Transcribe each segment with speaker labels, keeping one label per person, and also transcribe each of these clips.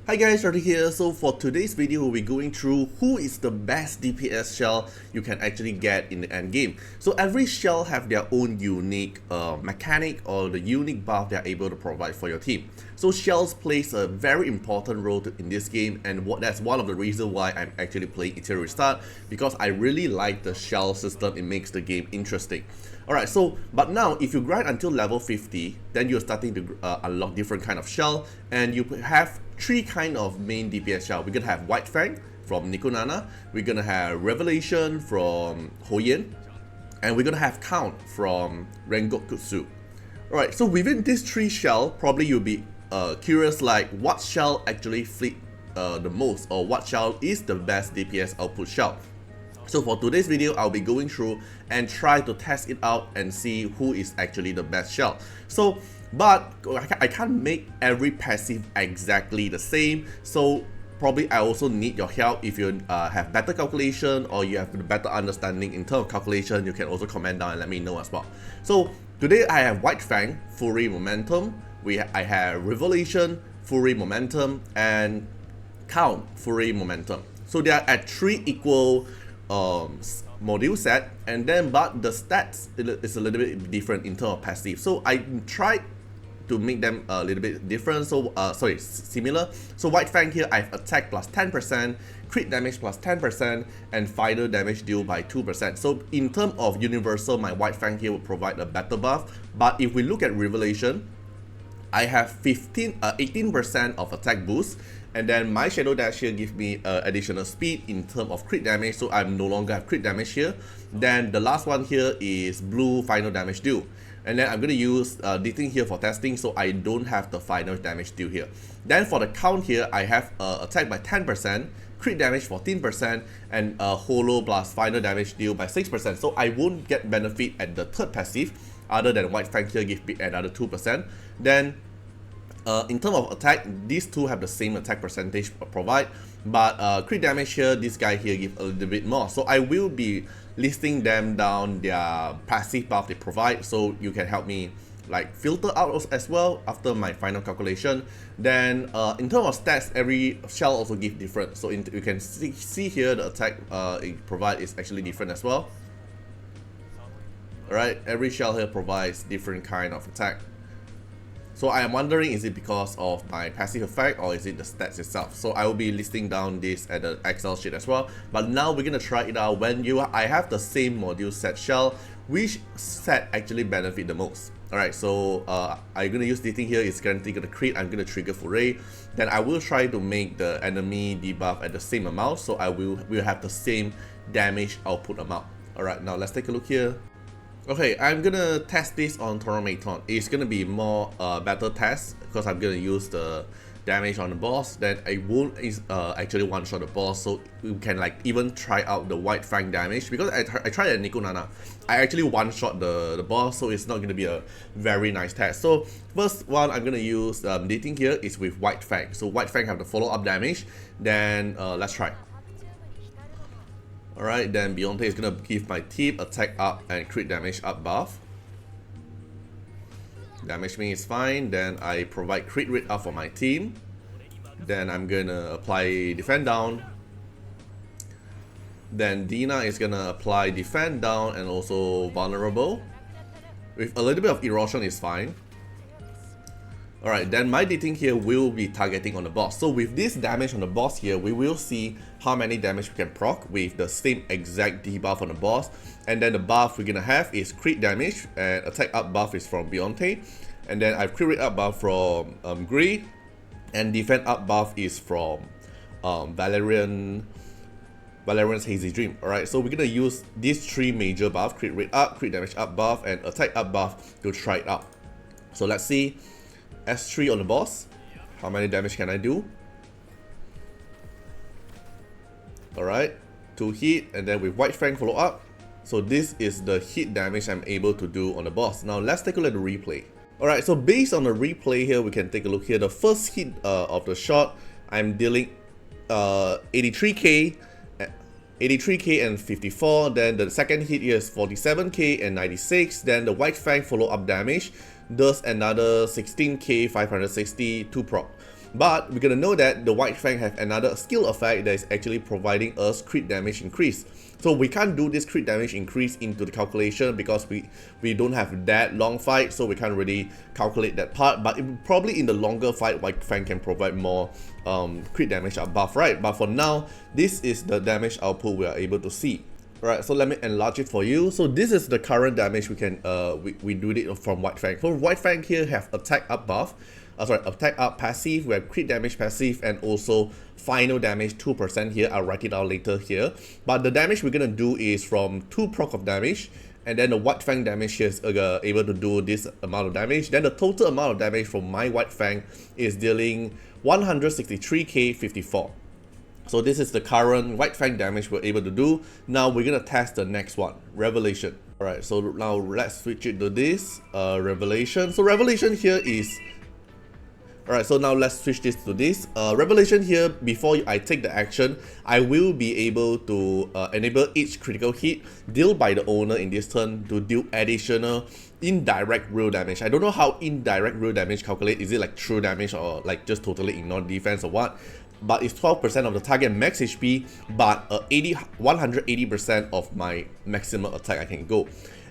Speaker 1: Hi guys, Artiar here. So for today's video, we'll be going through who is the best DPS shell you can actually get in the end game. So every shell have their own unique mechanic or the unique buff they are able to provide for your team. So shells plays a very important role in this game, and that's one of the reasons why I'm actually playing Etheria Restart, because I really like the shell system. It makes the game interesting. Alright, so but now if you grind until level 50, then you're starting to unlock different kind of shell, and you have three kind of main DPS shell. We're gonna have White Fang from Nikonana, we're gonna have Revelation from Hoyen, and we're gonna have Count from Rengokutsu. Alright, so within these three shell, probably you'll be curious like what shell actually fleet the most, or what shell is the best DPS output shell. So for today's video, I'll be going through and try to test it out and see who is actually the best shell. So, but I can't make every passive exactly the same. So probably I also need your help. If you have better calculation or you have better understanding in terms of calculation, you can also comment down and let me know as well. So today I have White Fang, Fury Momentum. I have Revelation, Fury Momentum, and Count, Fury Momentum. So they are at 3 equal module set, and then but the stats is a little bit different in terms of passive. So I tried to make them a little bit different, so similar. So White Fang here, I have attack plus 10%, crit damage plus 10%, and final damage deal by 2%. So in terms of universal, my White Fang here will provide a better buff. But if we look at Revelation, I have 18% of attack boost, and then my Shadow Dash here gives me additional speed in terms of crit damage, so I no longer have crit damage here. Then the last one here is blue final damage deal, and then I'm going to use this thing here for testing, so I don't have the final damage deal here. Then for the count here, I have attack by 10%, crit damage 14%, and holo plus final damage deal by 6%. So I won't get benefit at the third passive, other than White Fang here give me another 2%. Then in terms of attack, these two have the same attack percentage provide, but crit damage here, this guy here give a little bit more. So I will be listing them down their passive buff they provide, so you can help me like filter out as well after my final calculation. Then in terms of stats, every shell also give different. So you can see here the attack it provide is actually different as well. Alright, every shell here provides different kind of attack. So I am wondering, is it because of my passive effect or is it the stats itself? So I will be listing down this at the Excel sheet as well. But now we're gonna try it out when I have the same module set shell, which set actually benefit the most. Alright, so I'm gonna use this thing here, it's guaranteed gonna crit, I'm gonna trigger Foray. Then I will try to make the enemy debuff at the same amount, so we'll have the same damage output amount. Alright, now let's take a look here. Okay, I'm gonna test this on Tornamaton. It's gonna be more better test because I'm gonna use the damage on the boss. Then I won't actually one-shot the boss, so we can like even try out the White Fang damage, because I tried at Nikonana. I actually one-shot the boss, so it's not gonna be a very nice test. So first one I'm gonna use the thing here is with White Fang. So White Fang have the follow-up damage. Then let's try. Alright, then Beyonce is gonna give my team attack up and crit damage up buff. Damage me is fine. Then I provide crit rate up for my team. Then I'm gonna apply defend down. Then Dina is gonna apply defend down and also vulnerable. With a little bit of erosion is fine. Alright, then my thing here will be targeting on the boss. So with this damage on the boss here, we will see how many damage we can proc with the same exact debuff on the boss. And then the buff we're gonna have is crit damage, and attack up buff is from Beyonce. And then I've crit rate up buff from Grey, and defend up buff is from Valerian's Hazy Dream. Alright, so we're gonna use these three major buffs: crit rate up, crit damage up buff, and attack up buff to try it out. So let's see. S3 on the boss, how many damage can I do? Alright, 2 hit, and then with White Fang follow up. So this is the hit damage I'm able to do on the boss. Now let's take a look at the replay. Alright, so based on the replay here, we can take a look here. The first hit of the shot, I'm dealing 83k and 54. Then the second hit here is 47k and 96. Then the White Fang follow up damage does another 16k 560 2 proc. But we're gonna know that the White Fang have another skill effect that is actually providing us crit damage increase. So we can't do this crit damage increase into the calculation because we don't have that long fight, so we can't really calculate that part. But probably in the longer fight, White Fang can provide more crit damage buff, right? But for now, this is the damage output we are able to see. Alright, so let me enlarge it for you. So this is the current damage we can we do it from White Fang. So White Fang here have attack up buff. Attack up passive, we have crit damage passive, and also final damage 2% here. I'll write it out later here. But the damage we're gonna do is from 2 proc of damage, and then the White Fang damage here is able to do this amount of damage. Then the total amount of damage from my White Fang is dealing 163k 54. So this is the current White Fang damage we're able to do. Now we're gonna test the next one, Revelation. Alright, so now let's switch it to this, Revelation. So Revelation here is... Alright, so now let's switch this to this. Revelation here, before I take the action, I will be able to enable each critical hit dealt by the owner in this turn to deal additional indirect real damage. I don't know how indirect real damage calculate. Is it like true damage or like just totally ignore defense or what? But it's 12% of the target max HP, but 180% of my maximum attack I can go.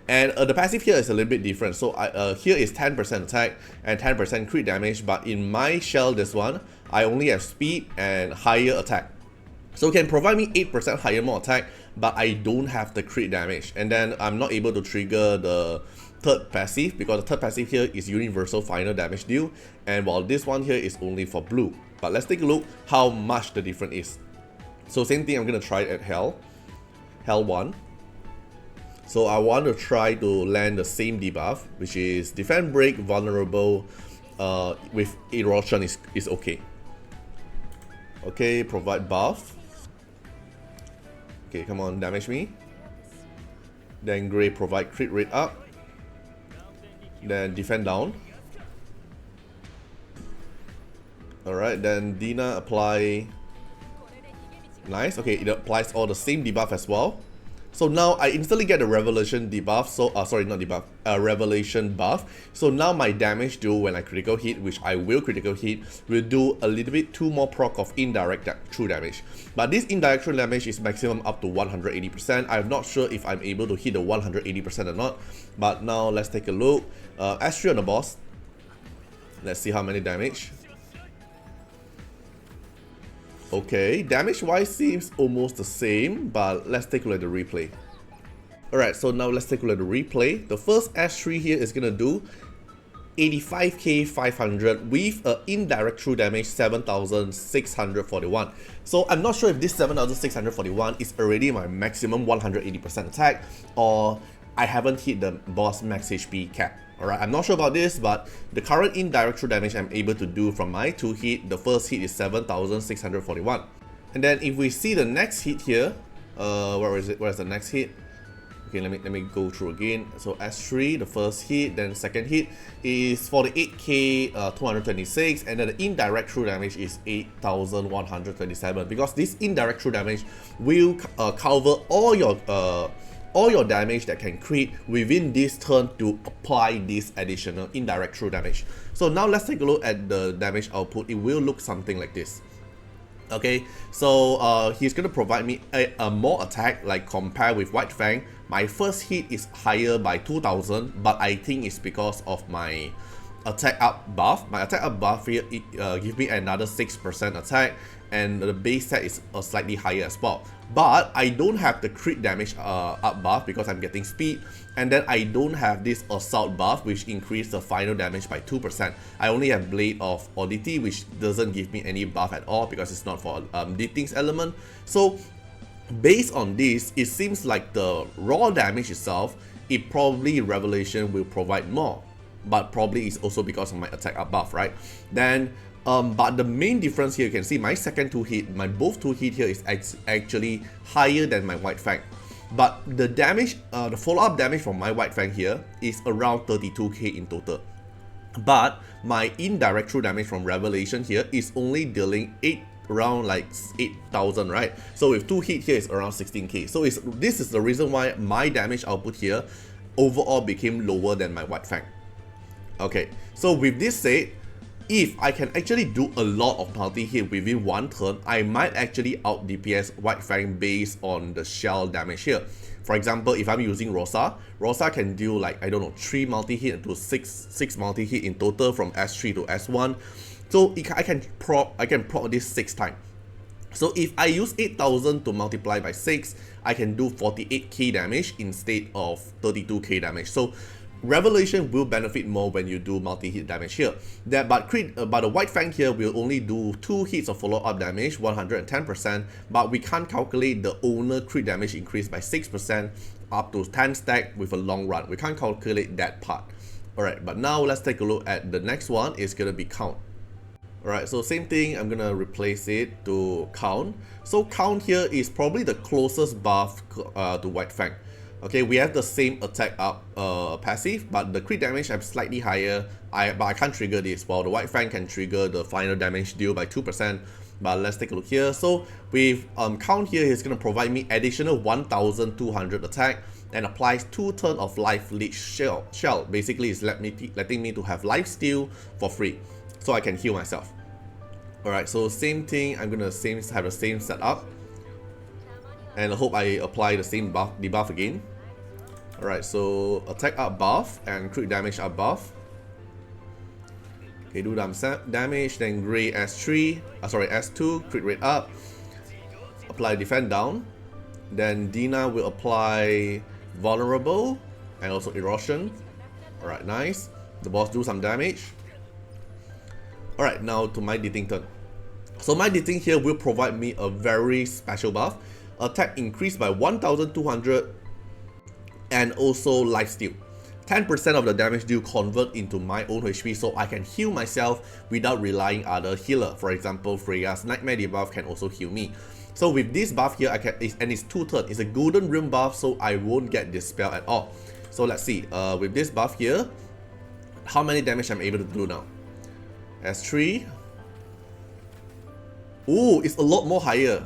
Speaker 1: And the passive here is a little bit different. So here is 10% attack and 10% crit damage, but in my shell, this one, I only have speed and higher attack. So it can provide me 8% higher more attack, but I don't have the crit damage. And then I'm not able to trigger the third passive because the third passive here is universal final damage deal, and while this one here is only for blue. But let's take a look how much the difference is. So same thing, I'm gonna try it at Hell 1. So I want to try to land the same debuff, which is defend break, vulnerable, with erosion is okay. Okay, provide buff. Okay, come on, damage me. Then Grey provide crit rate up. Then defend down. Alright, then Dina apply. Nice, okay, it applies all the same debuff as well. So now I instantly get the Revelation debuff, so sorry, not debuff, Revelation buff. So now my damage do when I critical hit, which I will critical hit, will do a little bit 2 more proc of indirect true damage. But this indirect true damage is maximum up to 180%. I'm not sure if I'm able to hit the 180% or not. But now let's take a look. S3 on the boss. Let's see how many damage. Okay, damage-wise seems almost the same, but let's take a look at the replay. Alright, so now let's take a look at the replay. The first S3 here is gonna do 85k 500 with an indirect true damage 7641. So I'm not sure if this 7641 is already my maximum 180% attack, or I haven't hit the boss max HP cap. Alright, I'm not sure about this, but the current indirect true damage I'm able to do from my 2 hit, the first hit is 7641. And then if we see the next hit here, where is it? Where's the next hit? Okay, let me go through again. So S3, the first hit, then the second hit is 48k 226, and then the indirect true damage is 8127, because this indirect true damage will cover all your damage that can crit within this turn to apply this additional indirect true damage. So now let's take a look at the damage output. It will look something like this. Okay, so he's going to provide me a more attack, like compared with White Fang. My first hit is higher by 2000, but I think it's because of my attack up buff. My attack up buff here, it gives me another 6% attack, and the base stat is slightly higher as well. But I don't have the crit damage up buff because I'm getting speed, and then I don't have this assault buff which increases the final damage by 2%. I only have Blade of Oddity, which doesn't give me any buff at all because it's not for Dithing's element. So based on this, it seems like the raw damage itself, it probably Revelation will provide more, but probably it's also because of my attack up buff, right? Then but the main difference here, you can see my second 2 hit, my both 2 hit here is actually higher than my White Fang. But the damage, the follow-up damage from my White Fang here is around 32k in total. But my indirect true damage from Revelation here is only dealing around like 8,000, right? So with 2 hit here is around 16k. So this is the reason why my damage output here overall became lower than my White Fang. Okay, so with this said, if I can actually do a lot of multi-hit within one turn, I might actually out DPS White Fang based on the shell damage here. For example, if I'm using Rosa, Rosa can do like, I don't know, 3 multi-hit to 6 multi-hit in total from S3 to S1. So I can proc this 6 times. So if I use 8000 to multiply by 6, I can do 48k damage instead of 32k damage. So Revelation will benefit more when you do multi-hit damage here. But the White Fang here will only do 2 hits of follow-up damage, 110%, but we can't calculate the owner crit damage increase by 6% up to 10 stack with a long run. We can't calculate that part. Alright, but now let's take a look at the next one. It's gonna be count. Alright, so same thing, I'm gonna replace it to count. So count here is probably the closest buff to White Fang. Okay, we have the same attack up passive, but the crit damage is slightly higher. But I can't trigger this, while the White Fang can trigger the final damage deal by 2%. But let's take a look here. So with count here, he's gonna provide me additional 1200 attack and applies 2 turns of life leech shell. Basically, it's letting me to have life steal for free, so I can heal myself. Alright, so same thing, I'm gonna have the same setup. And I hope I apply the same debuff again. Alright, so attack up buff and crit damage up buff. Okay, do damage, then Grey S2, crit rate up. Apply defend down. Then Dina will apply vulnerable and also erosion. Alright, nice. The boss do some damage. Alright, now to my Detting turn. So my Detting here will provide me a very special buff. Attack increased by 1200 and also lifesteal. 10% of the damage deal convert into my own HP, so I can heal myself without relying other healer. For example, Freya's Nightmare debuff can also heal me. So with this buff here, and it's 2 turns. It's a golden rim buff, so I won't get dispel at all. So let's see. With this buff here, how many damage I'm able to do now? S3. Ooh, it's a lot more higher.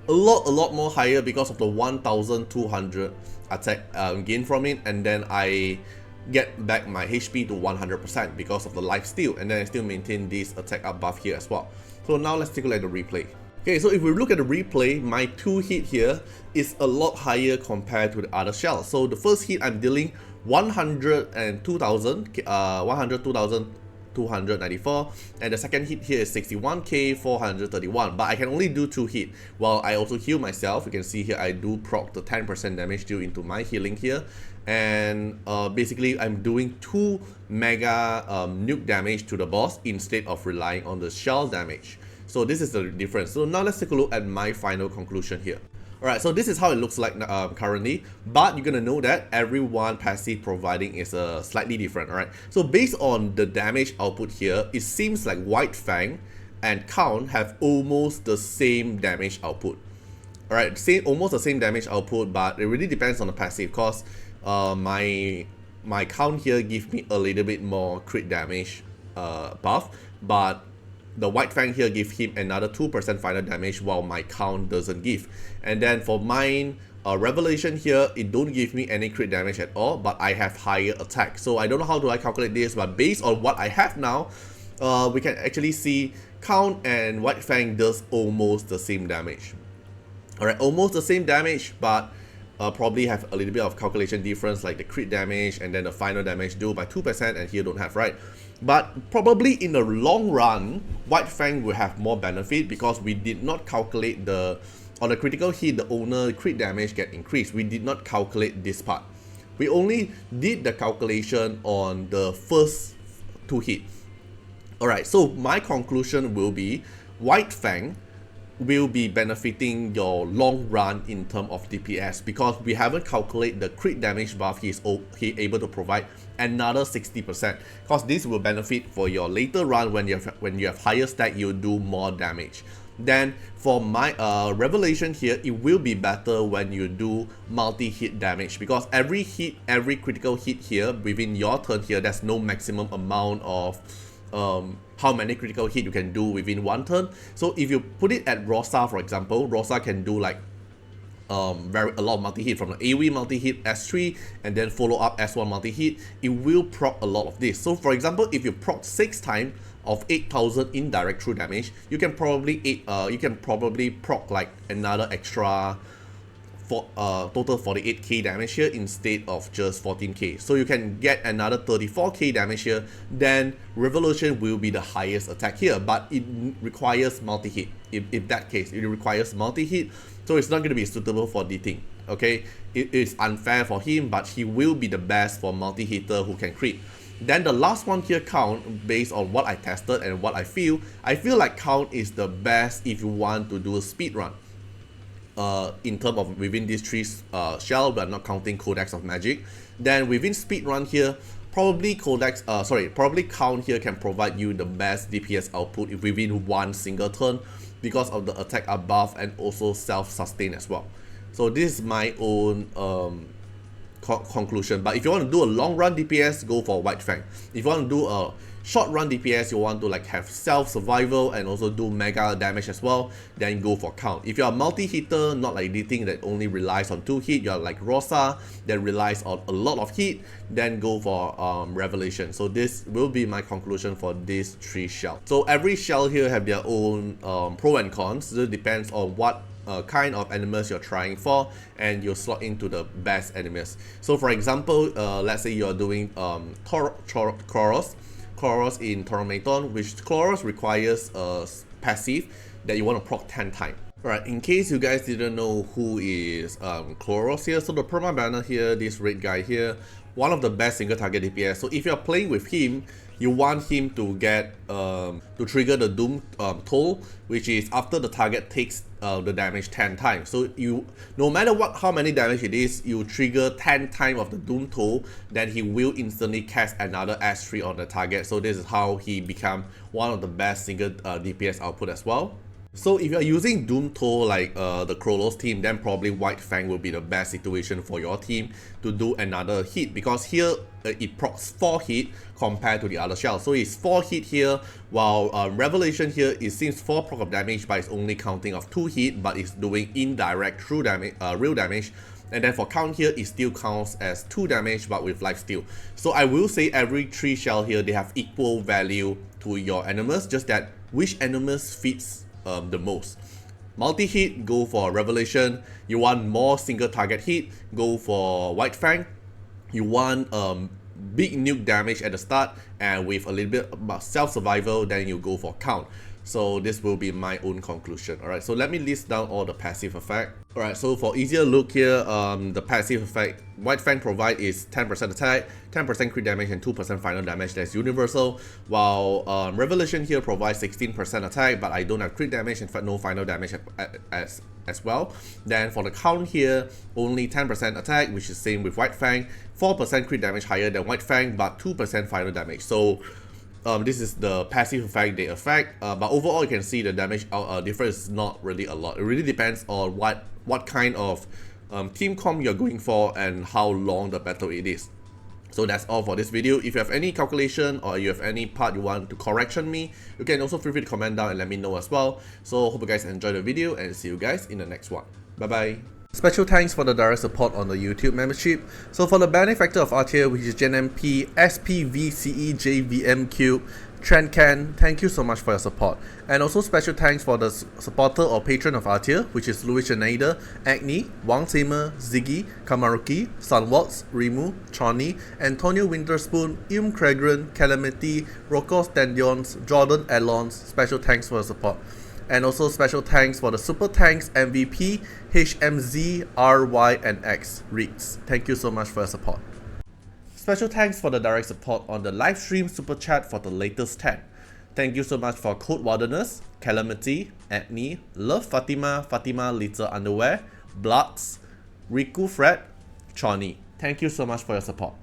Speaker 1: A lot more higher because of the 1200 attack gain from it, and then I get back my HP to 100% because of the life steal, and then I still maintain this attack up buff here as well. So now let's take a look at the replay. Okay, so if we look at the replay, my 2 hit here is a lot higher compared to the other shells. So the first hit I'm dealing 102,294, and the second hit here is 61k 431, but I can only do 2 hits while I also heal myself. You can see here I do proc the 10% damage deal into my healing here, and basically I'm doing 2 mega nuke damage to the boss instead of relying on the shell damage. So this is the difference. So now let's take a look at my final conclusion here. Alright, so this is how it looks like currently, but you're gonna know that everyone passive providing is slightly different. Alright, so based on the damage output here, it seems like White Fang and Count have almost the same damage output. Alright, almost the same damage output, but it really depends on the passive, because my Count here gives me a little bit more crit damage buff, but the White Fang here gives him another 2% final damage, while my Count doesn't give. And then for mine, Revelation here, it don't give me any crit damage at all, but I have higher attack. So I don't know how do I calculate this, but based on what I have now, we can actually see Count and White Fang does almost the same damage. Alright, almost the same damage, but probably have a little bit of calculation difference, like the crit damage and then the final damage do by 2%, and here don't have, right? But probably in the long run, White Fang will have more benefit because we did not calculate on the critical hit, the owner crit damage get increased. We did not calculate this part. We only did the calculation on the first 2 hits. Alright, so my conclusion will be White Fang will be benefiting your long run in terms of DPS, because we haven't calculated the crit damage buff he able to provide another 60%, because this will benefit for your later run when you have higher stack, you do more damage. Then for my Revelation here, it will be better when you do multi-hit damage, because every critical hit here within your turn here, there's no maximum amount of how many critical hit you can do within one turn. So if you put it at Rosa, for example, Rosa can do like a lot of multi-hit from the AoE multi-hit S3 and then follow up S1 multi-hit. It will proc a lot of this. So for example, if you proc 6 times, of 8,000 indirect true damage, you can probably proc like another extra total 48k damage here instead of just 14k. So you can get another 34k damage here. Then Revolution will be the highest attack here, but it requires multi-hit. In that case, it requires multi-hit, so it's not going to be suitable for Dithing. Okay, it is unfair for him, but he will be the best for multi-hitter who can crit. Then the last one here, Count, based on what I tested and what I feel like Count is the best if you want to do a speed run. In terms of within these three shell, but not counting Codex of Magic. Then within speedrun here, probably Count here can provide you the best DPS output within one single turn because of the attack above and also self-sustain as well. So this is my own conclusion. But if you want to do a long run DPS, go for White Fang. If you want to do a short run DPS, you want to like have self survival and also do mega damage as well, then go for Count. If you're a multi-hitter, not like Dithing that only relies on 2 hit, you're like Rosa that relies on a lot of hit, then go for Revelation. So this will be my conclusion for these 3 shells. So every shell here have their own pro and cons. So it depends on what kind of enemies you're trying for, and you slot into the best enemies. So for example, let's say you're doing Chloros in Tormenton, which Chloros requires a passive that you want to proc 10 times. Alright, in case you guys didn't know who is Chloros here, so the perma banner here, this red guy here, one of the best single target DPS. So if you're playing with him, you want him to get to trigger the Doom toll, which is after the target takes the damage 10 times. So you, no matter how many damage it is, you trigger 10 times of the Doom toll, then he will instantly cast another S3 on the target. So this is how he become one of the best single DPS output as well. So if you're using Doom Toll like the Krolos team, then probably White Fang will be the best situation for your team to do another hit, because here it procs 4 hit compared to the other shell. So it's 4 hit here, while Revelation here, it seems 4 proc of damage, but it's only counting of 2 hit, but it's doing indirect true damage, real damage. And then for Count here, it still counts as 2 damage, but with lifesteal. So I will say every 3 shell here, they have equal value to your enemies, just that which enemies fits the most. Multi-hit, go for Revelation. You want more single target hit, go for White Fang. You want big nuke damage at the start, and with a little bit about self-survival, then you go for Count. So this will be my own conclusion. Alright, so let me list down all the passive effect. Alright, so for easier look here, the passive effect White Fang provide is 10% attack, 10% crit damage, and 2% final damage. That's universal. While Revelation here provides 16% attack, but I don't have crit damage and no final damage as well. Then for the Count here, only 10% attack, which is same with White Fang, 4% crit damage higher than White Fang, but 2% final damage. So this is the passive effect they affect, but overall you can see the damage difference is not really a lot. It really depends on what kind of team comp you're going for and how long the battle it is. So that's all for this video. If you have any calculation or you have any part you want to correction me, you can also feel free to comment down and let me know as well. So hope you guys enjoyed the video, and see you guys in the next one. Bye bye. Special thanks for the direct support on the YouTube membership. So for the benefactor of Artiar, which is JenMP, SPVCEJVMQ, Trendcan, thank you so much for your support. And also special thanks for the supporter or patron of Artiar, which is Louis Schneider, Agni, Wang Tamer, Ziggy, Kamaruki, Sunwaltz, Rimu, Choni, Antonio Winterspoon, Cregren, Calamity, Rocco Standions, Jordan Alons. Special thanks for your support. And also special thanks for the Super Thanks MVP, HMZ, RY, and X, Reeds. Thank you so much for your support. Special thanks for the direct support on the live stream super chat for the latest 10. Thank you so much for Code Wardeners, Calamity, Agni, Love Fatima, Fatima Little Underwear, Bloods, Riku Fred, Choni. Thank you so much for your support.